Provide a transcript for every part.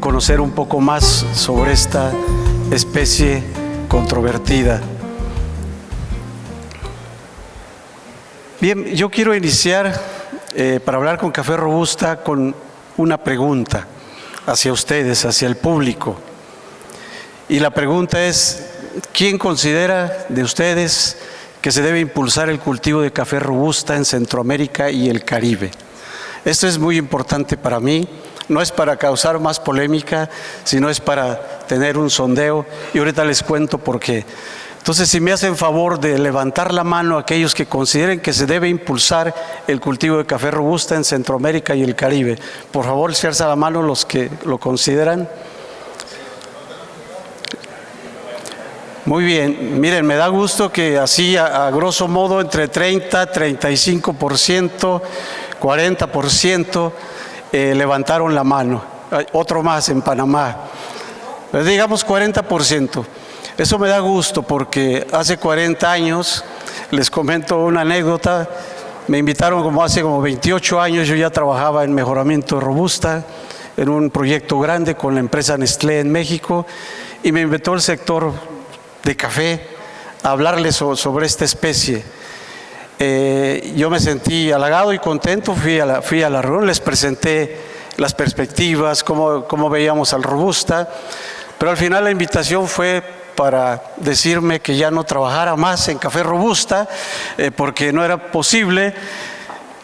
conocer un poco más sobre esta especie controvertida. Bien, yo quiero iniciar para hablar con Café Robusta con una pregunta hacia ustedes, hacia el público. Y la pregunta es, ¿quién considera de ustedes que se debe impulsar el cultivo de café robusta en Centroamérica y el Caribe? Esto es muy importante para mí, no es para causar más polémica, sino es para tener un sondeo, y ahorita les cuento por qué. Entonces, si me hacen favor de levantar la mano aquellos que consideren que se debe impulsar el cultivo de café robusta en Centroamérica y el Caribe, por favor, se alza la mano los que lo consideran. Muy bien, miren, me da gusto que así a grosso modo entre 30, 35%, 40% levantaron la mano. Otro más en Panamá, digamos 40%. Eso me da gusto porque hace 40 años, les comento una anécdota, me invitaron hace 28 años, yo ya trabajaba en mejoramiento de robusta, en un proyecto grande con la empresa Nestlé en México, y me invitó el sector de café a hablarles sobre esta especie. Yo me sentí halagado y contento, fui a la reunión, les presenté las perspectivas, cómo veíamos al robusta, pero al final la invitación fue para decirme que ya no trabajara más en café robusta, porque no era posible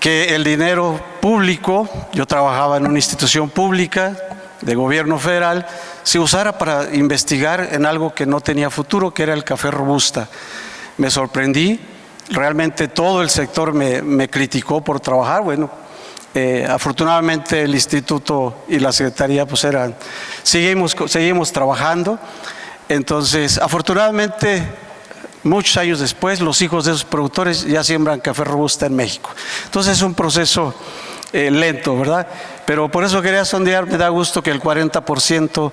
que el dinero público, yo trabajaba en una institución pública de gobierno federal, se usara para investigar en algo que no tenía futuro, que era el café robusta. Me sorprendí, realmente todo el sector me criticó por trabajar. Bueno, afortunadamente el instituto y la secretaría pues seguimos trabajando. Entonces, afortunadamente, muchos años después, los hijos de esos productores ya siembran café robusta en México. Entonces es un proceso lento, ¿verdad? Pero por eso quería sondear, me da gusto que el 40%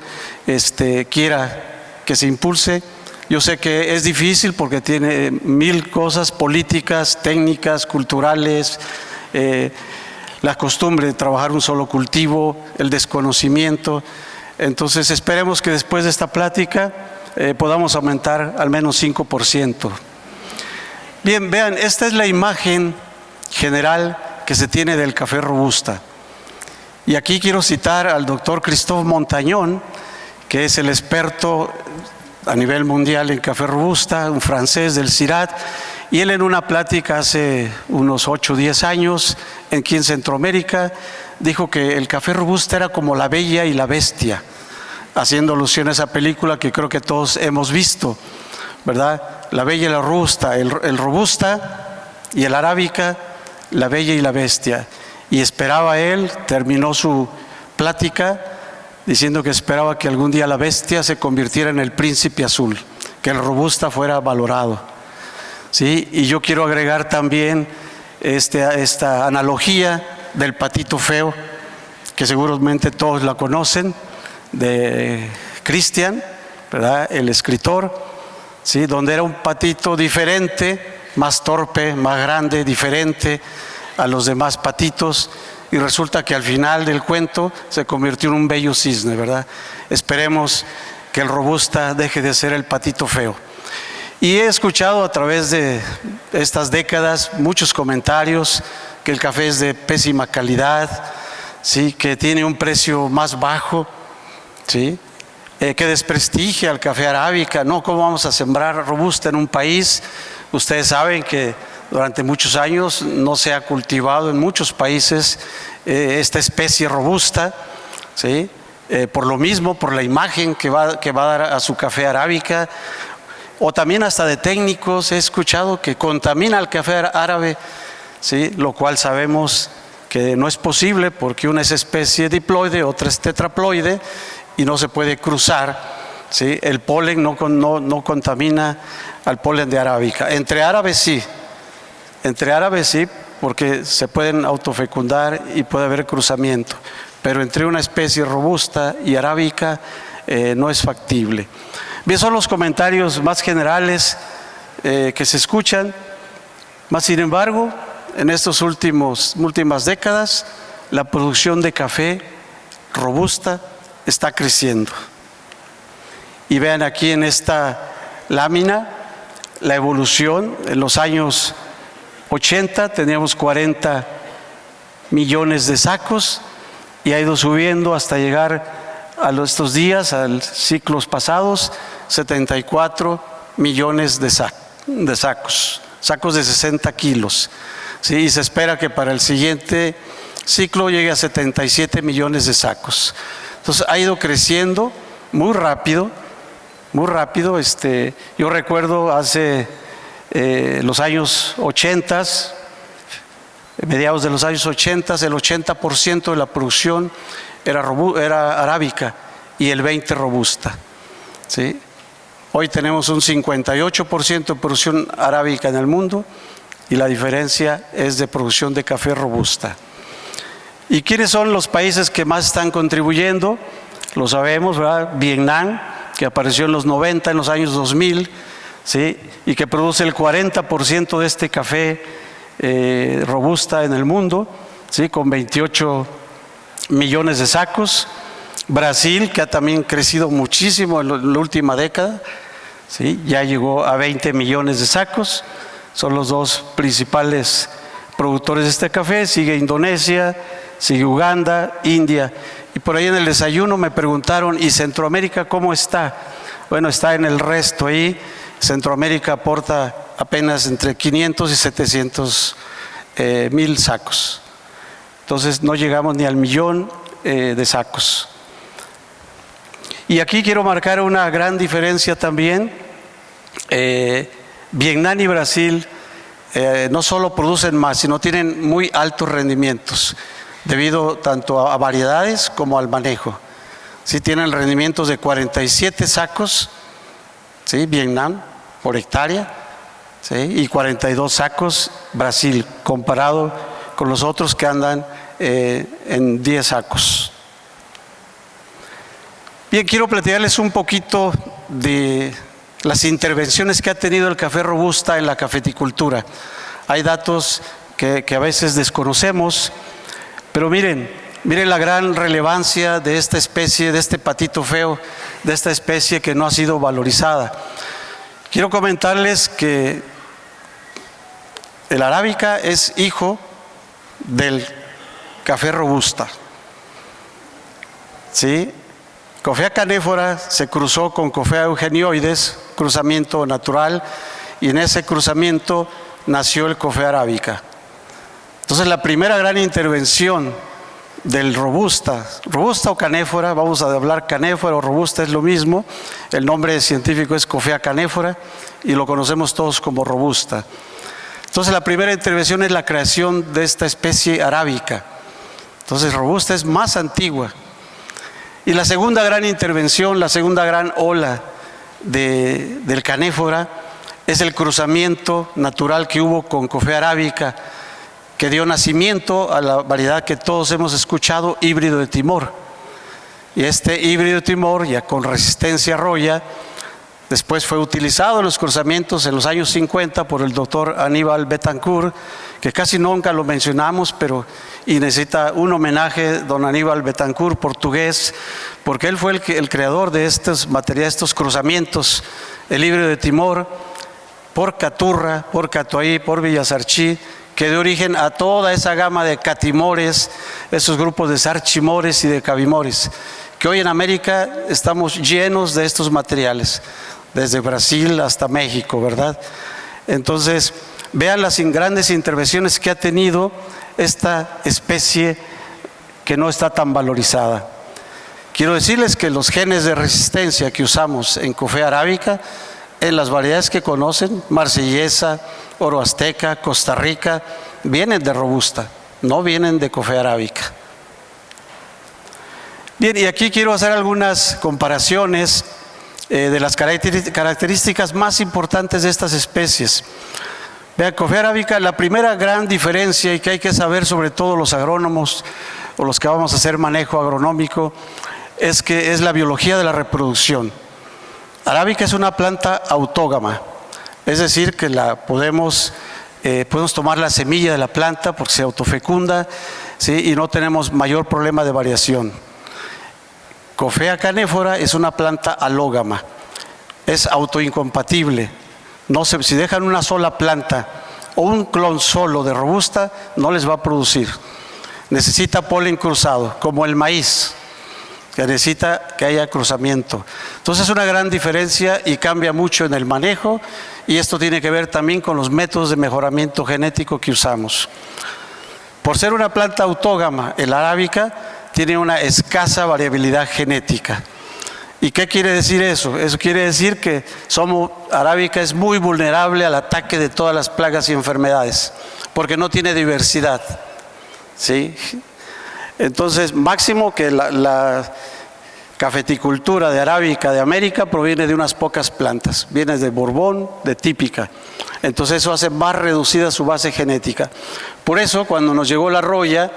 quiera que se impulse. Yo sé que es difícil porque tiene mil cosas políticas, técnicas, culturales, la costumbre de trabajar un solo cultivo, el desconocimiento. Entonces esperemos que después de esta plática podamos aumentar al menos 5%. Bien, vean, esta es la imagen general que se tiene del café robusta. Y aquí quiero citar al doctor Christophe Montañón, que es el experto a nivel mundial en café robusta, un francés del CIRAD, y él en una plática hace unos 8 o 10 años aquí en Centroamérica dijo que el café robusta era como la bella y la bestia, haciendo alusión a esa película que creo que todos hemos visto, ¿verdad? La bella y la robusta, el robusta y el arábica, la bella y la bestia. Y esperaba él, terminó su plática diciendo que esperaba que algún día la bestia se convirtiera en el príncipe azul, que el robusta fuera valorado. ¿Sí? Y yo quiero agregar también esta analogía del patito feo, que seguramente todos la conocen, de Christian, ¿verdad? El escritor, ¿sí? Donde era un patito diferente, más torpe, más grande, diferente a los demás patitos, y resulta que al final del cuento se convirtió en un bello cisne, ¿verdad? Esperemos que el robusta deje de ser el patito feo. Y he escuchado a través de estas décadas muchos comentarios que el café es de pésima calidad, ¿sí? Que tiene un precio más bajo, ¿sí? Que desprestigia al café arábica. No, ¿cómo vamos a sembrar robusta en un país? Ustedes saben que durante muchos años no se ha cultivado en muchos países esta especie robusta, ¿sí? Por lo mismo, por la imagen que va a dar a su café arábica, o también hasta de técnicos he escuchado que contamina el café árabe, ¿sí? Lo cual sabemos que no es posible porque una es especie diploide, otra es tetraploide y no se puede cruzar, ¿sí? El polen no contamina al polen de arábica. Entre árabes sí, porque se pueden autofecundar y puede haber cruzamiento, pero entre una especie robusta y arábica no es factible. Bien, son los comentarios más generales que se escuchan, más sin embargo, en estas últimas décadas, la producción de café robusta está creciendo. Y vean aquí en esta lámina la evolución. En los años 80 teníamos 40 millones de sacos y ha ido subiendo hasta llegar a estos días, a los ciclos pasados, 74 millones de sacos de 60 kilos. ¿Sí? Y se espera que para el siguiente ciclo llegue a 77 millones de sacos. Entonces ha ido creciendo muy rápido, muy rápido. Yo recuerdo hace los años 80, mediados de los años 80, el 80% de la producción era arábica y el 20% robusta. ¿Sí? Hoy tenemos un 58% de producción arábica en el mundo y la diferencia es de producción de café robusta. ¿Y quiénes son los países que más están contribuyendo? Lo sabemos, ¿verdad? Vietnam, que apareció en los 90, en los años 2000, ¿sí? Y que produce el 40% de este café robusta en el mundo, ¿sí? Con 28 millones de sacos. Brasil, que ha también crecido muchísimo en la última década, ¿sí? Ya llegó a 20 millones de sacos. Son los dos principales productores de este café. Sigue Indonesia, sigue Uganda, India. Y por ahí en el desayuno me preguntaron, ¿y Centroamérica cómo está? Bueno, está en el resto ahí. Centroamérica aporta apenas entre 500 y 700 mil sacos. Entonces no llegamos ni al millón de sacos. Y aquí quiero marcar una gran diferencia también. Vietnam y Brasil no solo producen más, sino tienen muy altos rendimientos, debido tanto a variedades como al manejo. Sí, tienen rendimientos de 47 sacos, ¿sí? Vietnam por hectárea, ¿sí? Y 42 sacos Brasil, comparado con los otros que andan en 10 sacos. Bien, quiero platicarles un poquito de las intervenciones que ha tenido el café robusta en la cafeticultura. Hay datos que a veces desconocemos, pero miren la gran relevancia de esta especie, de este patito feo, de esta especie que no ha sido valorizada. Quiero comentarles que el arábica es hijo del café robusta. ¿Sí? Coffea canephora se cruzó con Coffea eugenioides, cruzamiento natural, y en ese cruzamiento nació el Coffea arábica. Entonces la primera gran intervención del robusta o canéfora, vamos a hablar canéfora o robusta, es lo mismo, el nombre científico es Coffea canéfora y lo conocemos todos como robusta. Entonces la primera intervención es la creación de esta especie arábica. Entonces robusta es más antigua. Y la segunda gran intervención, la segunda gran ola del canéfora es el cruzamiento natural que hubo con Coffea arábica, que dio nacimiento a la variedad que todos hemos escuchado, híbrido de Timor. Y este híbrido de Timor, ya con resistencia a roya, después fue utilizado en los cruzamientos en los años 50 por el doctor Aníbal Betancourt, que casi nunca lo mencionamos, y necesita un homenaje, don Aníbal Betancourt, portugués, porque él fue el creador de estos materiales, estos cruzamientos, el híbrido de Timor, por Caturra, por Catuaí, por Villasarchí, que dio origen a toda esa gama de catimores, esos grupos de sarchimores y de cavimores, que hoy en América estamos llenos de estos materiales, desde Brasil hasta México, ¿verdad? Entonces, vean las grandes intervenciones que ha tenido esta especie que no está tan valorizada. Quiero decirles que los genes de resistencia que usamos en Coffea arábica, en las variedades que conocen, marsellesa, oro azteca, Costa Rica, vienen de robusta, no vienen de Coffea arábica. Bien, y aquí quiero hacer algunas comparaciones de las características más importantes de estas especies. Vean, Coffea arábica, la primera gran diferencia, y que hay que saber sobre todo los agrónomos o los que vamos a hacer manejo agronómico, es que es la biología de la reproducción. Arábica es una planta autógama, es decir, que podemos tomar la semilla de la planta porque se autofecunda, ¿sí? Y no tenemos mayor problema de variación. Coffea canéfora es una planta alógama, es autoincompatible. Si dejan una sola planta o un clon solo de robusta, no les va a producir. Necesita polen cruzado, como el maíz, que necesita que haya cruzamiento. Entonces es una gran diferencia y cambia mucho en el manejo, y esto tiene que ver también con los métodos de mejoramiento genético que usamos. Por ser una planta autógama, el arábica tiene una escasa variabilidad genética. ¿Y qué quiere decir eso? Eso quiere decir que arábica es muy vulnerable al ataque de todas las plagas y enfermedades, porque no tiene diversidad, ¿sí? Entonces, máximo que la cafeticultura de arábica de América proviene de unas pocas plantas, viene de Borbón, de típica. Entonces eso hace más reducida su base genética. Por eso, cuando nos llegó la roya,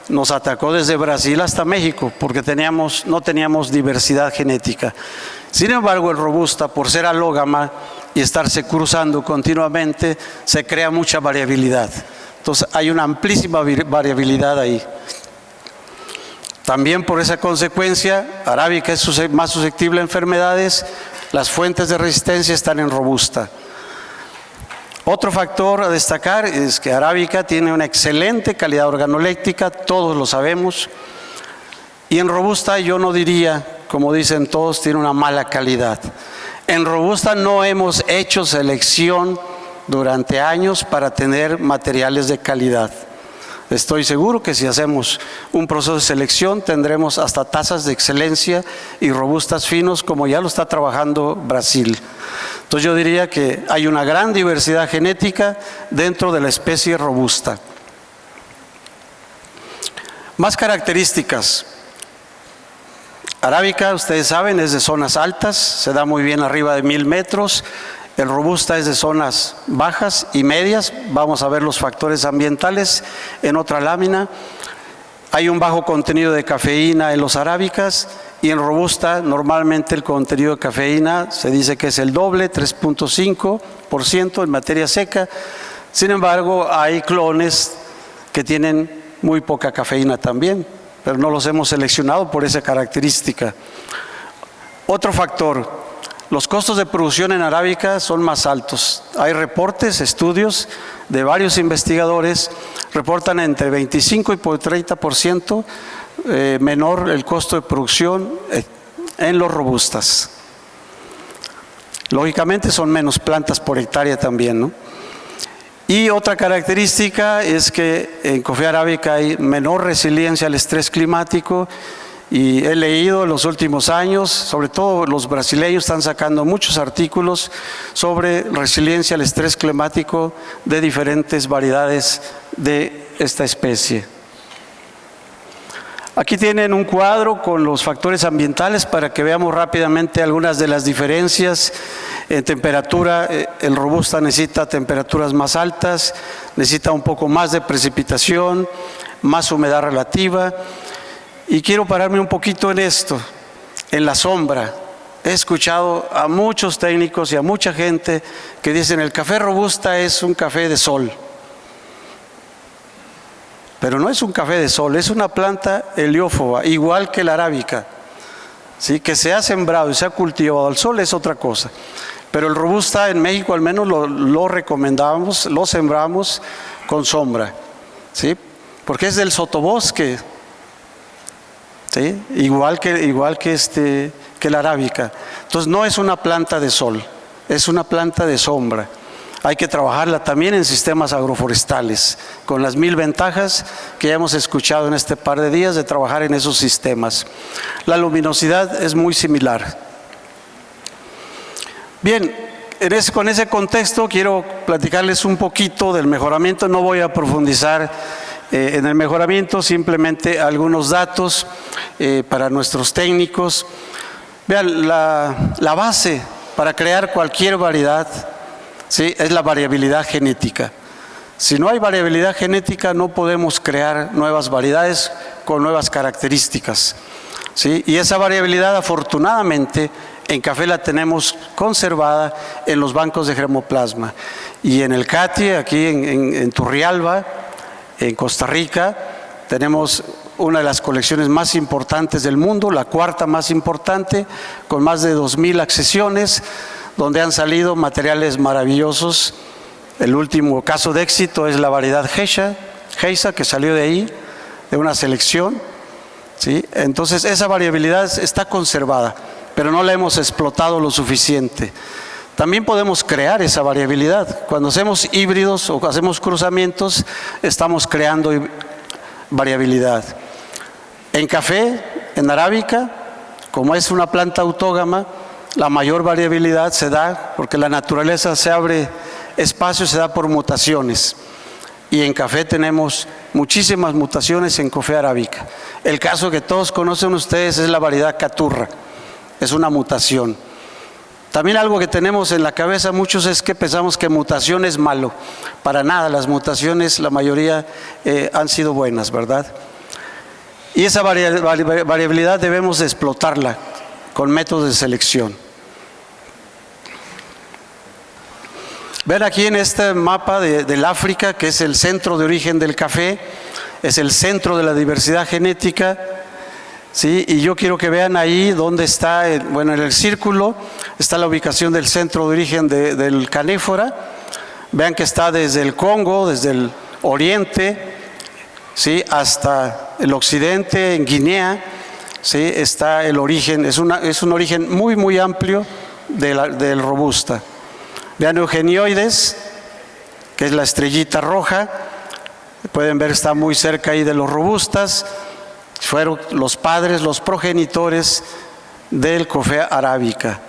nos atacó desde Brasil hasta México, porque no teníamos diversidad genética. Sin embargo, el robusta, por ser alógama y estarse cruzando continuamente, se crea mucha variabilidad. Entonces hay una amplísima variabilidad ahí. También por esa consecuencia, arábica es más susceptible a enfermedades, las fuentes de resistencia están en robusta. Otro factor a destacar es que arábica tiene una excelente calidad organoléptica, todos lo sabemos, y en robusta yo no diría, como dicen todos, tiene una mala calidad. En robusta no hemos hecho selección durante años para tener materiales de calidad. Estoy seguro que si hacemos un proceso de selección tendremos hasta tasas de excelencia y robustas finos, como ya lo está trabajando Brasil. Entonces yo diría que hay una gran diversidad genética dentro de la especie robusta. Más características. Arábica, ustedes saben, es de zonas altas, se da muy bien arriba de 1000 metros. El robusta es de zonas bajas y medias. Vamos a ver los factores ambientales en otra lámina. Hay un bajo contenido de cafeína en los arábicas, y en robusta normalmente el contenido de cafeína se dice que es el doble, 3.5% en materia seca. Sin embargo, hay clones que tienen muy poca cafeína también, pero no los hemos seleccionado por esa característica. Otro factor. Los costos de producción en arábica son más altos. Hay reportes, estudios de varios investigadores, reportan entre 25 y 30% menor el costo de producción en los robustas. Lógicamente son menos plantas por hectárea también, ¿no? Y otra característica es que en Coffea arábica hay menor resiliencia al estrés climático. Y he leído en los últimos años, sobre todo los brasileños están sacando muchos artículos sobre resiliencia al estrés climático de diferentes variedades de esta especie. Aquí tienen un cuadro con los factores ambientales para que veamos rápidamente algunas de las diferencias. En temperatura, el robusta necesita temperaturas más altas, necesita un poco más de precipitación, más humedad relativa. Y quiero pararme un poquito en esto, en la sombra. He escuchado a muchos técnicos y a mucha gente que dicen el café robusta es un café de sol. Pero no es un café de sol, es una planta heliófoba, igual que la arábica, ¿sí? Que se ha sembrado y se ha cultivado al sol es otra cosa. Pero el robusta en México al menos lo recomendamos, lo sembramos con sombra, ¿sí? Porque es del sotobosque. ¿Sí? Igual que la arábica. Entonces no es una planta de sol, es una planta de sombra. Hay que trabajarla también en sistemas agroforestales, con las 1000 ventajas que ya hemos escuchado en este par de días de trabajar en esos sistemas. La luminosidad es muy similar. Bien, con ese contexto quiero platicarles un poquito del mejoramiento. No voy a profundizar en el mejoramiento, simplemente algunos datos para nuestros técnicos. Vean, la base para crear cualquier variedad, ¿sí?, es la variabilidad genética. Si no hay variabilidad genética, no podemos crear nuevas variedades con nuevas características, ¿sí? Y esa variabilidad, afortunadamente, en café la tenemos conservada en los bancos de germoplasma. Y en el CATI, aquí en Turrialba, en Costa Rica, tenemos una de las colecciones más importantes del mundo, la cuarta más importante, con más de 2,000 accesiones, donde han salido materiales maravillosos. El último caso de éxito es la variedad Geisha, que salió de ahí, de una selección, ¿sí? Entonces esa variabilidad está conservada, pero no la hemos explotado lo suficiente. También podemos crear esa variabilidad. Cuando hacemos híbridos o hacemos cruzamientos, estamos creando variabilidad. En café, en arábica, como es una planta autógama, la mayor variabilidad se da porque la naturaleza se abre espacio, se da por mutaciones. Y en café tenemos muchísimas mutaciones en café arábica. El caso que todos conocen ustedes es la variedad caturra, es una mutación. También algo que tenemos en la cabeza muchos es que pensamos que mutación es malo. Para nada, las mutaciones, la mayoría han sido buenas, ¿verdad? Y esa variabilidad debemos de explotarla con métodos de selección. Ven aquí en este mapa del África, que es el centro de origen del café, es el centro de la diversidad genética. Sí, y yo quiero que vean ahí dónde está, en el círculo está la ubicación del centro de origen del canéfora. Vean que está desde el Congo, desde el oriente, ¿sí?, hasta el occidente, en Guinea, ¿sí?, está el origen, es un origen muy, muy amplio del robusta. Vean Eugenioides, que es la estrellita roja, pueden ver, está muy cerca ahí de los robustas. Fueron los padres, los progenitores del café arábica.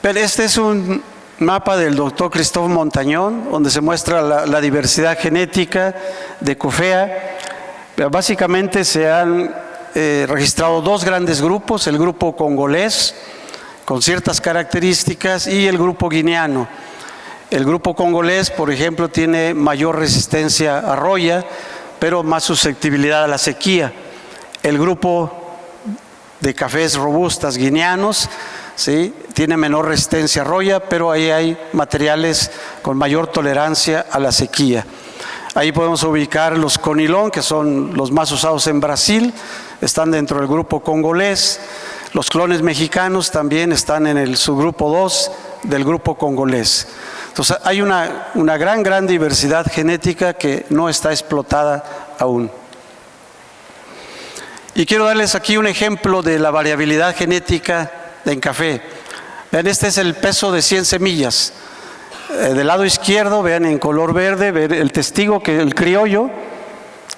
Pero este es un mapa del doctor Christophe Montañón, donde se muestra la diversidad genética de cofea. Básicamente se han registrado dos grandes grupos, el grupo congolés, con ciertas características, y el grupo guineano. El grupo congolés, por ejemplo, tiene mayor resistencia a roya, pero más susceptibilidad a la sequía. El grupo de cafés robustas guineanos, ¿sí?, tiene menor resistencia a roya, pero ahí hay materiales con mayor tolerancia a la sequía. Ahí podemos ubicar los conilón, que son los más usados en Brasil, están dentro del grupo congolés. Los clones mexicanos también están en el subgrupo 2 del grupo congolés. Entonces hay una gran diversidad genética que no está explotada aún. Y quiero darles aquí un ejemplo de la variabilidad genética en café. Vean, este es el peso de 100 semillas. Del lado izquierdo, vean en color verde, vean el testigo, que el criollo.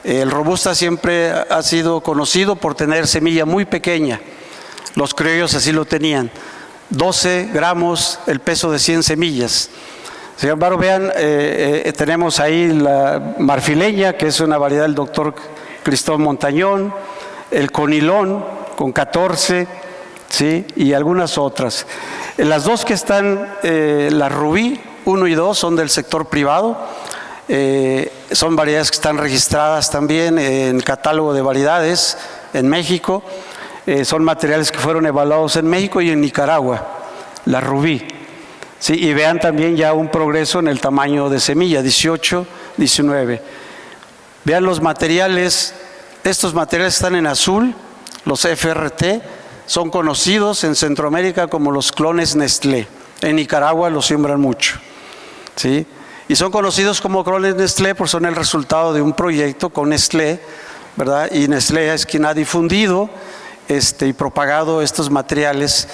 El robusta siempre ha sido conocido por tener semilla muy pequeña. Los criollos así lo tenían. 12 gramos el peso de 100 semillas. Sin embargo, vean, tenemos ahí la marfileña, que es una variedad del doctor Christophe Montañón, el conilón con 14, ¿sí?, y algunas otras. Las dos que están, la rubí 1 y 2, son del sector privado. Son variedades que están registradas también en el catálogo de variedades en México. Son materiales que fueron evaluados en México y en Nicaragua, la rubí. Sí, y vean también ya un progreso en el tamaño de semilla, 18, 19. Vean los materiales, estos materiales están en azul, los FRT, son conocidos en Centroamérica como los clones Nestlé. En Nicaragua los siembran mucho, ¿sí? Y son conocidos como clones Nestlé porque son el resultado de un proyecto con Nestlé, ¿verdad? Y Nestlé es quien ha difundido y propagado estos materiales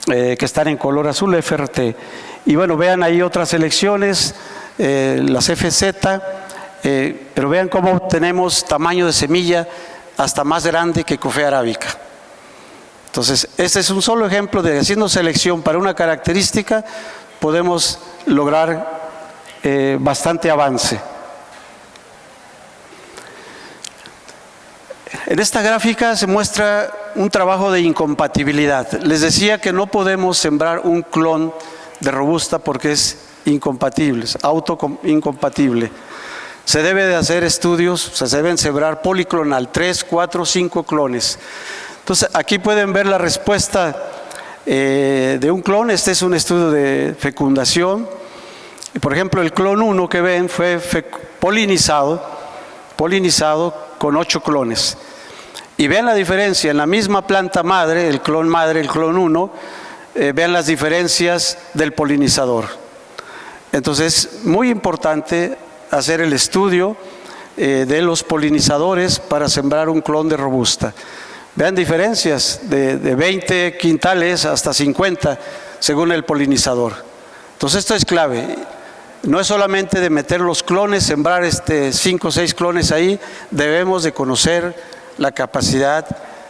que están en color azul, FRT. Y bueno, vean ahí otras selecciones, las FZ, pero vean cómo tenemos tamaño de semilla hasta más grande que café arábica. Entonces, este es un solo ejemplo de haciendo selección para una característica, podemos lograr bastante avance. En esta gráfica se muestra un trabajo de incompatibilidad. Les decía que no podemos sembrar un clon de robusta porque es incompatible, es incompatible. Se debe de hacer estudios, se deben sembrar policlonal, 3, 4, 5 clones. Entonces aquí pueden ver la respuesta de un clon. Este es un estudio de fecundación. Por ejemplo, el clon 1 que ven fue polinizado con 8 clones. Y vean la diferencia, en la misma planta madre, el clon 1, vean las diferencias del polinizador. Entonces, es muy importante hacer el estudio de los polinizadores para sembrar un clon de robusta. Vean diferencias de 20 quintales hasta 50 según el polinizador. Entonces esto es clave. No es solamente de meter los clones, sembrar 5 o 6 clones ahí, debemos de conocer la capacidad,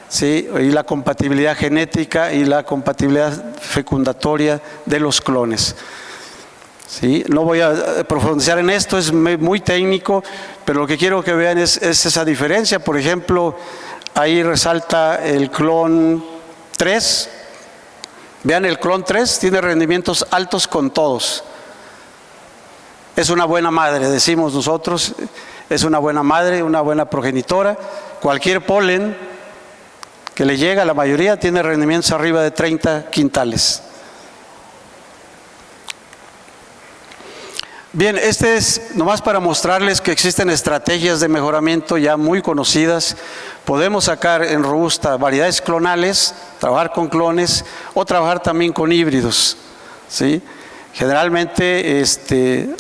¿sí?, y la compatibilidad genética y la compatibilidad fecundatoria de los clones. ¿Sí? No voy a profundizar en esto, es muy técnico, pero lo que quiero que vean es esa diferencia. Por ejemplo, ahí resalta el clon 3. Vean, el clon 3 tiene rendimientos altos con todos. Es una buena madre, decimos nosotros, es una buena madre, una buena progenitora. Cualquier polen que le llega, la mayoría tiene rendimientos arriba de 30 quintales. Bien, este es nomás para mostrarles que existen estrategias de mejoramiento ya muy conocidas. Podemos sacar en robusta variedades clonales, trabajar con clones o trabajar también con híbridos, ¿sí? Generalmente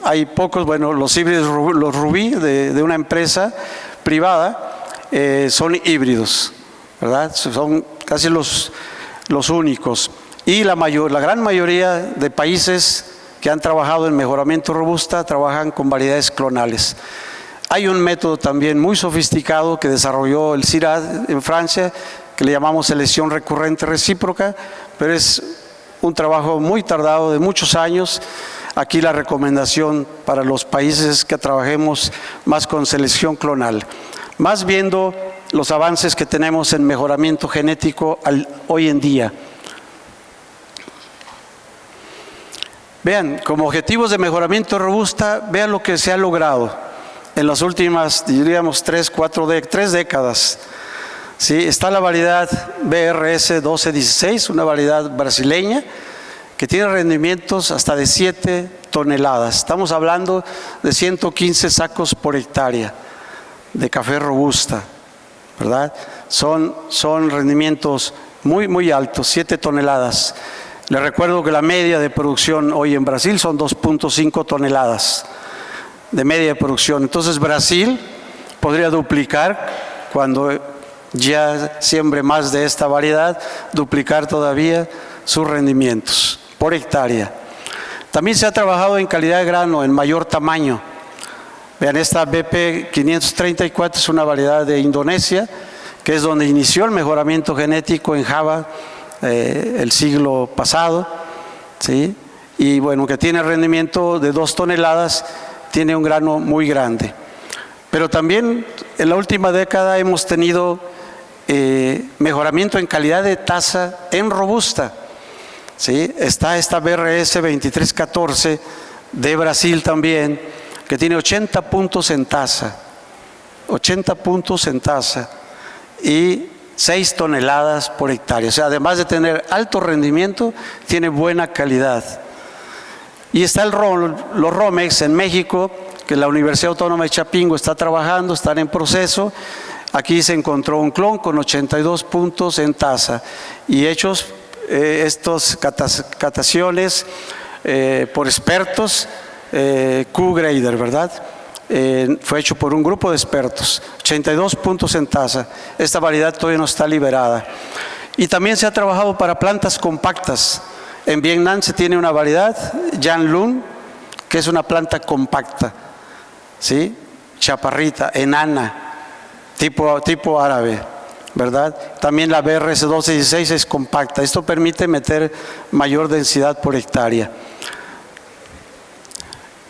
hay pocos, bueno, los híbridos, los Rubí de una empresa privada son híbridos, ¿verdad? Son casi los únicos. Y la gran mayoría de países que han trabajado en mejoramiento robusta trabajan con variedades clonales. Hay un método también muy sofisticado que desarrolló el CIRAD en Francia, que le llamamos selección recurrente recíproca, pero es un trabajo muy tardado de muchos años. Aquí la recomendación para los países es que trabajemos más con selección clonal, más viendo los avances que tenemos en mejoramiento genético hoy en día. Vean, como objetivos de mejoramiento robusta, vean lo que se ha logrado en las últimas, diríamos, 3 décadas. ¿Sí? Está la variedad BRS 1216, una variedad brasileña que tiene rendimientos hasta de 7 toneladas. Estamos hablando de 115 sacos por hectárea de café robusta, ¿verdad? Son rendimientos muy altos, 7 toneladas. Les recuerdo que la media de producción hoy en Brasil son 2.5 toneladas de media de producción. Entonces Brasil podría duplicar, cuando ya siembre más de esta variedad, duplicar todavía sus rendimientos por hectárea. También se ha trabajado en calidad de grano, en mayor tamaño. Vean, esta BP 534 es una variedad de Indonesia, que es donde inició el mejoramiento genético en Java el siglo pasado, ¿sí? Y bueno, que tiene rendimiento de 2 toneladas, tiene un grano muy grande. Pero también en la última década hemos tenido mejoramiento en calidad de taza en robusta, ¿sí? Está esta BRS 2314 de Brasil también, que tiene 80 puntos en taza, 80 puntos en taza y 6 toneladas por hectárea. O sea, además de tener alto rendimiento, tiene buena calidad. Y está los Romex en México, que la Universidad Autónoma de Chapingo está trabajando, están en proceso. Aquí se encontró un clon con 82 puntos en taza y hechos estas cataciones por expertos, Q-Grader, ¿verdad? Fue hecho por un grupo de expertos, 82 puntos en taza. Esta variedad todavía no está liberada. Y también se ha trabajado para plantas compactas. En Vietnam se tiene una variedad, Jan Lun, que es una planta compacta, ¿sí? Chaparrita, enana, tipo árabe, ¿verdad? También la BRS 1216 es compacta. Esto permite meter mayor densidad por hectárea.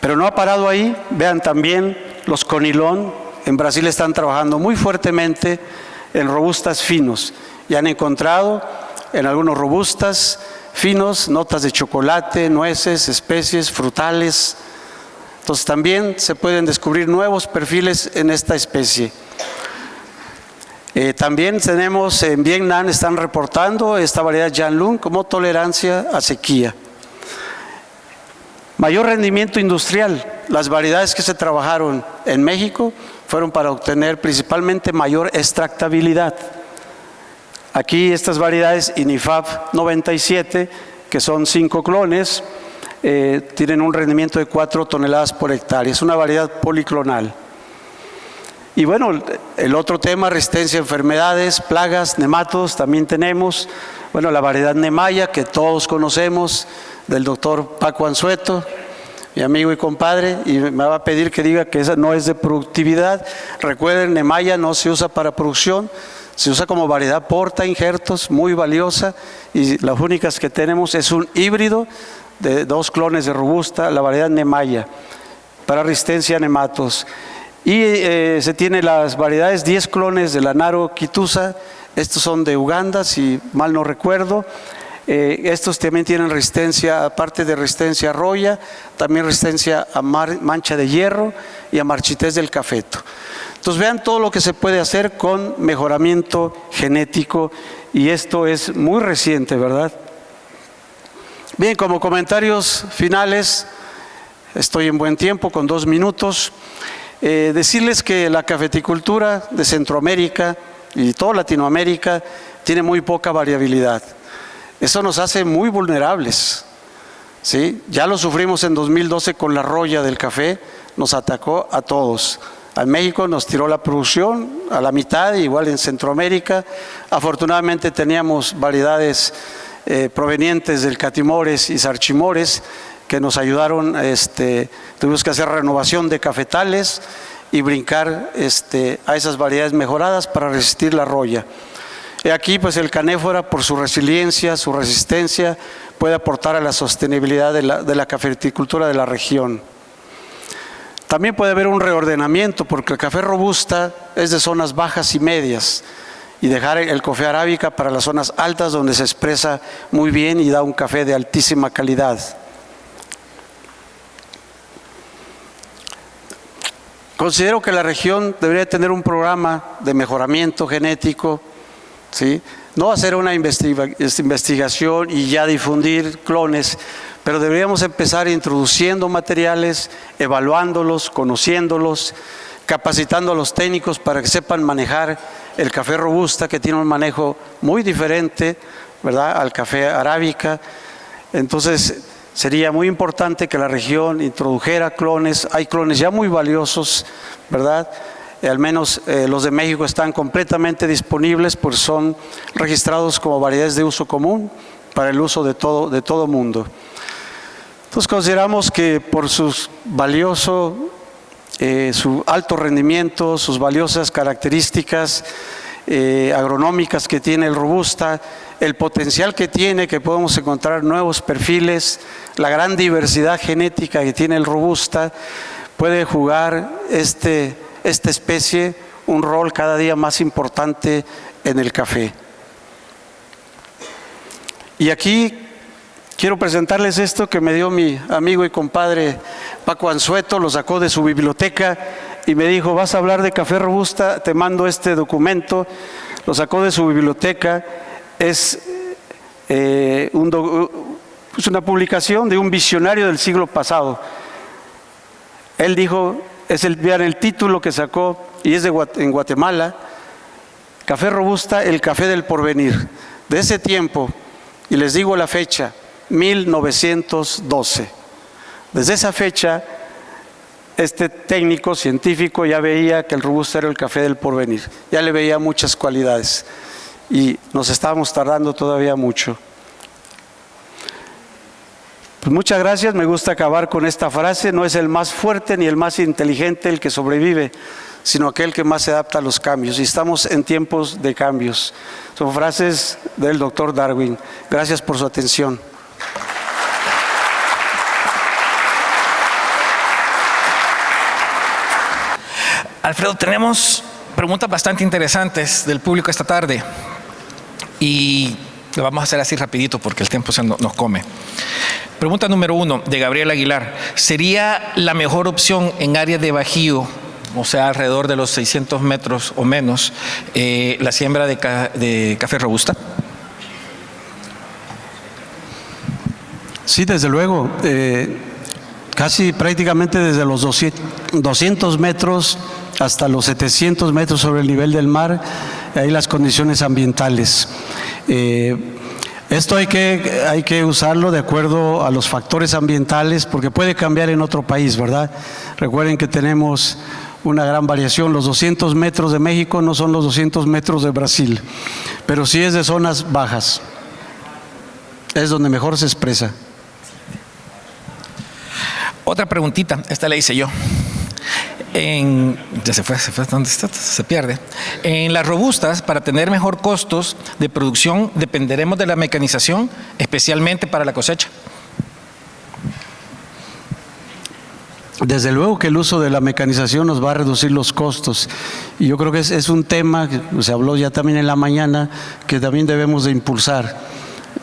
Pero no ha parado ahí. Vean también los Conilon. En Brasil están trabajando muy fuertemente en robustas finos y han encontrado en algunos robustas finos notas de chocolate, nueces, especies frutales. Entonces también se pueden descubrir nuevos perfiles en esta especie. También tenemos en Vietnam, están reportando esta variedad Jan Lun como tolerancia a sequía. Mayor rendimiento industrial. las variedades que se trabajaron en México fueron para obtener principalmente mayor extractabilidad. Aquí estas variedades INIFAB 97, que son 5 clones, tienen un rendimiento de 4 toneladas por hectárea. Es una variedad policlonal. Y bueno, el otro tema, resistencia a enfermedades, plagas, nematodos, también tenemos. Bueno, la variedad Nemaya, que todos conocemos, del doctor Paco Anzueto, mi amigo y compadre, y me va a pedir que diga que esa no es de productividad. Recuerden, Nemaya no se usa para producción, se usa como variedad porta injertos, muy valiosa, y las únicas que tenemos es un híbrido de 2 clones de robusta, la variedad Nemaya, para resistencia a nematodos. Y se tiene las variedades 10 clones de la Naro Quitusa, estos son de Uganda, si mal no recuerdo. Estos también tienen resistencia, aparte de resistencia a roya, también resistencia a mancha de hierro y a marchitez del cafeto. Entonces vean todo lo que se puede hacer con mejoramiento genético, y esto es muy reciente, ¿verdad? Bien, como comentarios finales, estoy en buen tiempo, con 2 minutos. Decirles que la cafeticultura de Centroamérica y toda Latinoamérica tiene muy poca variabilidad. Eso nos hace muy vulnerables, ¿sí? Ya lo sufrimos en 2012 con la roya del café, nos atacó a todos. A México nos tiró la producción a la mitad, igual en Centroamérica. Afortunadamente teníamos variedades provenientes del Catimores y Sarchimores que nos ayudaron. Tuvimos que hacer renovación de cafetales y brincar a esas variedades mejoradas para resistir la roya. Y aquí pues el canéfora, por su resiliencia, su resistencia, puede aportar a la sostenibilidad de la cafeticultura de la región. También puede haber un reordenamiento, porque el café robusta es de zonas bajas y medias, y dejar el café arábica para las zonas altas, donde se expresa muy bien y da un café de altísima calidad. Considero que la región debería tener un programa de mejoramiento genético, ¿sí? No hacer una investigación y ya difundir clones, pero deberíamos empezar introduciendo materiales, evaluándolos, conociéndolos, capacitando a los técnicos para que sepan manejar el café robusta, que tiene un manejo muy diferente, ¿verdad?, al café arábica. Entonces sería muy importante que la región introdujera clones. Hay clones ya muy valiosos, ¿verdad? Al menos los de México están completamente disponibles, pues son registrados como variedades de uso común para el uso de todo mundo. Entonces consideramos que por su alto rendimiento, sus valiosas características agronómicas que tiene el robusta, el potencial que tiene, que podemos encontrar nuevos perfiles, la gran diversidad genética que tiene el robusta, puede jugar esta especie un rol cada día más importante en el café. Y aquí quiero presentarles esto que me dio mi amigo y compadre Paco Anzueto, lo sacó de su biblioteca y me dijo: vas a hablar de café robusta, te mando este documento. Lo sacó de su biblioteca, es una publicación de un visionario del siglo pasado. Él dijo, vean el título que sacó, y es en Guatemala: Café robusta, el café del porvenir. De ese tiempo, y les digo la fecha, 1912. Desde esa fecha, este técnico científico ya veía que el robusta era el café del porvenir, ya le veía muchas cualidades, y nos estábamos tardando todavía mucho. Pues muchas gracias. Me gusta acabar con esta frase: no es el más fuerte ni el más inteligente el que sobrevive, sino aquel que más se adapta a los cambios, y estamos en tiempos de cambios. Son frases del doctor Darwin. Gracias por su atención. Alfredo, tenemos preguntas bastante interesantes del público esta tarde y lo vamos a hacer así rapidito porque el tiempo nos come. Pregunta número 1 de Gabriel Aguilar: ¿sería la mejor opción en áreas de bajío, o sea alrededor de los 600 metros o menos, la siembra de café robusta? Sí, desde luego. casi prácticamente desde los 200 metros hasta los 700 metros sobre el nivel del mar, ahí las condiciones ambientales. Esto hay que usarlo de acuerdo a los factores ambientales, porque puede cambiar en otro país, ¿verdad? Recuerden que tenemos una gran variación. Los 200 metros de México no son los 200 metros de Brasil, pero sí es de zonas bajas. Es donde mejor se expresa. Otra preguntita, esta la hice yo. Ya se fue, ¿dónde está? Se pierde. En las robustas, para tener mejor costos de producción, dependeremos de la mecanización, especialmente para la cosecha. Desde luego que el uso de la mecanización nos va a reducir los costos, y yo creo que es un tema que se habló ya también en la mañana, que también debemos de impulsar,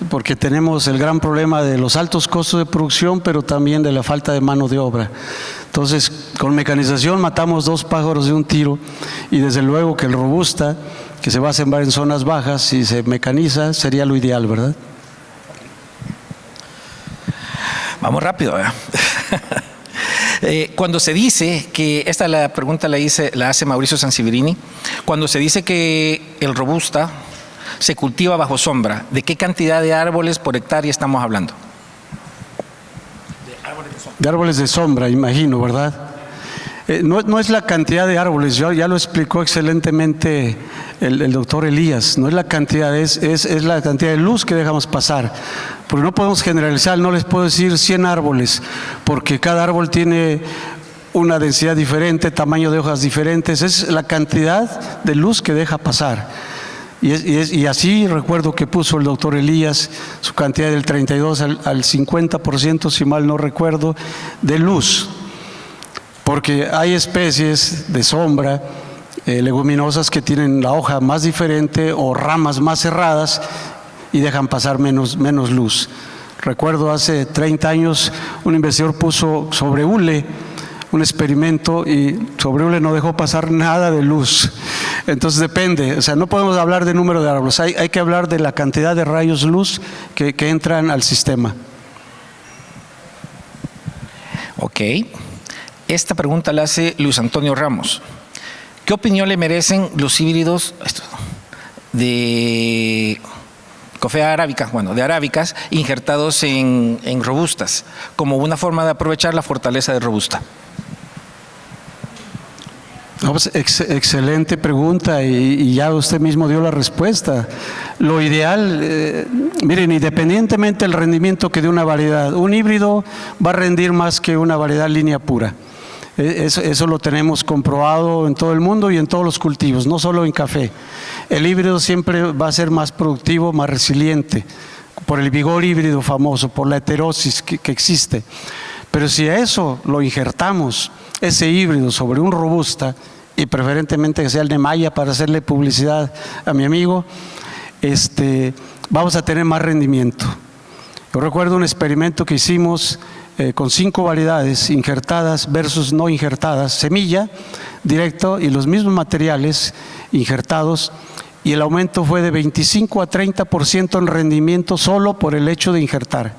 porque tenemos el gran problema de los altos costos de producción, pero también de la falta de mano de obra. Entonces, con mecanización matamos dos pájaros de un tiro, y desde luego que el robusta, que se va a sembrar en zonas bajas, si se mecaniza, sería lo ideal, ¿verdad? Vamos rápido, ¿verdad? Cuando se dice que, la pregunta la hace Mauricio Sanseverini, cuando se dice que el robusta se cultiva bajo sombra, ¿de qué cantidad de árboles por hectárea estamos hablando? De árboles de sombra, imagino, ¿verdad? No es la cantidad de árboles, ya lo explicó excelentemente el doctor Elías, no es la cantidad, es la cantidad de luz que dejamos pasar, porque no podemos generalizar, no les puedo decir 100 árboles, porque cada árbol tiene una densidad diferente, tamaño de hojas diferentes, es la cantidad de luz que deja pasar. Y así recuerdo que puso el doctor Elías su cantidad del 32 al 50%, si mal no recuerdo, de luz. Porque hay especies de sombra, leguminosas, que tienen la hoja más diferente o ramas más cerradas y dejan pasar menos luz. Recuerdo hace 30 años un investigador puso sobre hule un experimento, y sobre hule no dejó pasar nada de luz. Entonces depende, o sea, no podemos hablar de número de árboles, hay que hablar de la cantidad de rayos luz que entran al sistema. Ok. Esta pregunta la hace Luis Antonio Ramos. ¿Qué opinión le merecen los híbridos de cofea arábica, de arábicas, injertados en robustas, como una forma de aprovechar la fortaleza de robusta? No, pues, excelente pregunta, y ya usted mismo dio la respuesta. Lo ideal, miren, independientemente del rendimiento que dé una variedad, un híbrido va a rendir más que una variedad línea pura. Eso lo tenemos comprobado en todo el mundo y en todos los cultivos, no solo en café. El híbrido siempre va a ser más productivo, más resiliente, por el vigor híbrido famoso, por la heterosis que existe. Pero si a eso lo injertamos, ese híbrido, sobre un robusta, y preferentemente que sea el de Maya para hacerle publicidad a mi amigo, vamos a tener más rendimiento. Yo recuerdo un experimento que hicimos con 5 variedades injertadas versus no injertadas, semilla directo y los mismos materiales injertados, y el aumento fue de 25 a 30% en rendimiento solo por el hecho de injertar.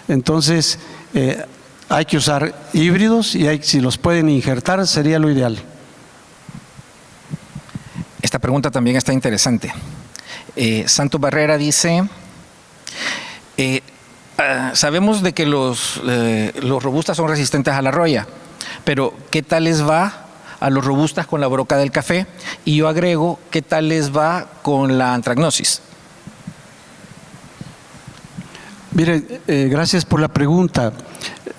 Entonces, hay que usar híbridos, y si los pueden injertar sería lo ideal. Esta pregunta también está interesante. Santos Barrera dice, sabemos de que los robustas son resistentes a la roya, pero ¿qué tal les va a los robustas con la broca del café? Y yo agrego, ¿qué tal les va con la antracnosis? Mire, gracias por la pregunta.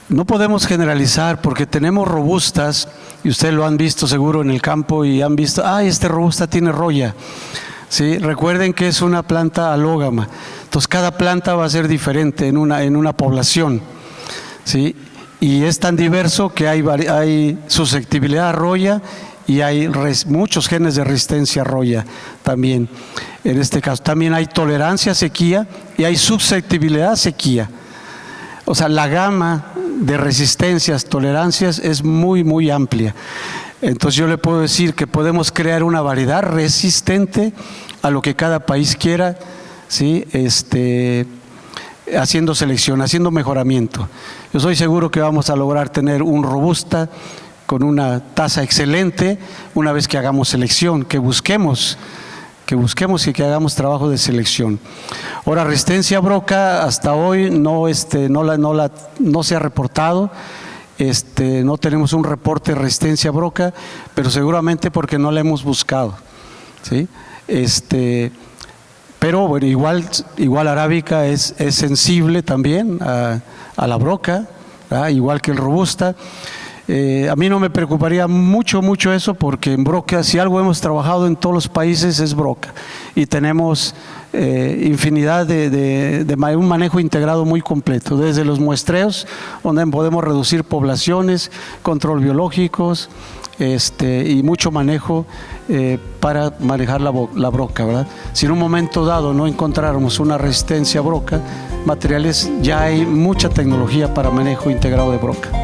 No podemos generalizar, porque tenemos robustas, y ustedes lo han visto seguro en el campo, y han visto, este robusta tiene roya. ¿Sí? Recuerden que es una planta alógama, entonces cada planta va a ser diferente en una población, ¿sí? Y es tan diverso que hay susceptibilidad a roya, y hay muchos genes de resistencia a roya también. En este caso también hay tolerancia a sequía y hay susceptibilidad a sequía. O sea, la gama de resistencias, tolerancias es muy amplia. Entonces yo le puedo decir que podemos crear una variedad resistente a lo que cada país quiera, ¿sí? haciendo selección, haciendo mejoramiento. Yo soy seguro que vamos a lograr tener un robusta con una tasa excelente una vez que hagamos selección, que busquemos y que hagamos trabajo de selección. Ahora, resistencia a broca hasta hoy no se ha reportado. No tenemos un reporte de resistencia a broca, pero seguramente porque no la hemos buscado, ¿sí? Pero bueno, igual arábica es sensible también a la broca, ¿verdad? Igual que el robusta. A mí no me preocuparía mucho eso, porque en broca, si algo hemos trabajado en todos los países, es broca, y tenemos infinidad de un manejo integrado muy completo, desde los muestreos, donde podemos reducir poblaciones, control biológicos, y mucho manejo para manejar la broca, ¿verdad? Si en un momento dado no encontráramos una resistencia a broca, materiales, ya hay mucha tecnología para manejo integrado de broca.